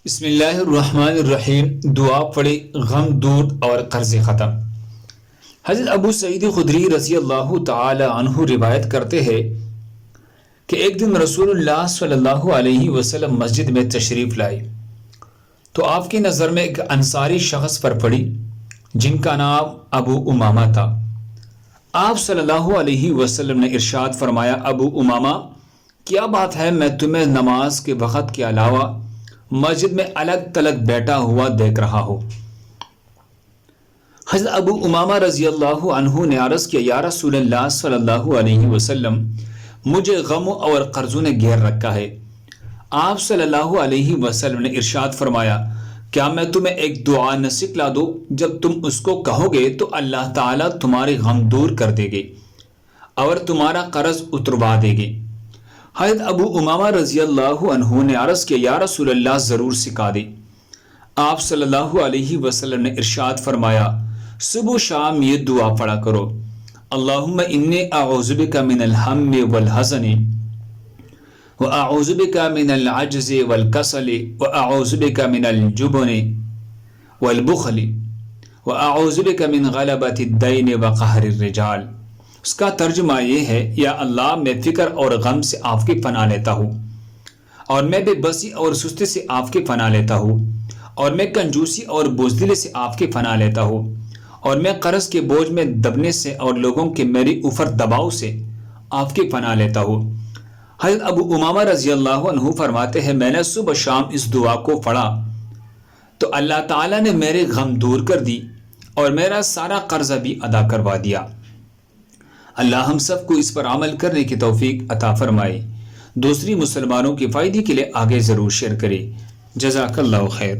بسم اللہ الرحمن الرحیم۔ دعا پڑھی، غم دور اور قرض ختم۔ حضرت ابو سعید خدری رضی اللہ تعالی عنہ روایت کرتے ہیں کہ ایک دن رسول اللہ صلی اللہ علیہ وسلم مسجد میں تشریف لائے تو آپ کی نظر میں ایک انصاری شخص پر پڑی جن کا نام ابو امامہ تھا۔ آپ صلی اللہ علیہ وسلم نے ارشاد فرمایا، ابو امامہ، کیا بات ہے، میں تمہیں نماز کے وقت کے علاوہ مسجد میں الگ تلگ بیٹھا ہوا دیکھ رہا ہوں۔ حضرت ابو امامہ رضی اللہ عنہ نے عرض کیا، یا رسول اللہ صلی اللہ علیہ وسلم، مجھے غموں اور قرضوں نے گھیر رکھا ہے۔ آپ صلی اللہ علیہ وسلم نے ارشاد فرمایا، کیا میں تمہیں ایک دعا نہ سکھلا دوں؟ جب تم اس کو کہو گے تو اللہ تعالیٰ تمہارے غم دور کر دے گے اور تمہارا قرض اتروا دے گے۔ حضرت ابو امامہ رضی اللہ عنہ نے عرض کیا، یا رسول اللہ، ضرور سکھا دے۔ آپ صلی اللہ علیہ وسلم نے ارشاد فرمایا، صبح و شام یہ دعا پڑھا کرو، اللہم انی اعوذ بک من الہم والحزن واعوذ بک من العجز والکسل واعوذ بک من الجبن والبخل واعوذ بک من غلبۃ الدین وقہر الرجال۔ اس کا ترجمہ یہ ہے، یا اللہ، میں فکر اور غم سے آپ کی پناہ لیتا ہوں، اور میں بے بسی اور سستی سے آپ کی پناہ لیتا ہوں، اور میں کنجوسی اور بزدلی سے آپ کی پناہ لیتا ہوں، اور میں قرض کے بوجھ میں دبنے سے اور لوگوں کے میری اوپر دباؤ سے آپ کی پناہ لیتا ہوں۔ حضرت ابو امامہ رضی اللہ عنہ فرماتے ہیں، میں نے صبح شام اس دعا کو پڑھا تو اللہ تعالیٰ نے میرے غم دور کر دی اور میرا سارا قرضہ بھی ادا کروا دیا۔ اللہ ہم سب کو اس پر عمل کرنے کی توفیق عطا فرمائے۔ دوسری مسلمانوں کی فائدے کے لیے آگے ضرور شیئر کرے۔ جزاک اللہ خیر۔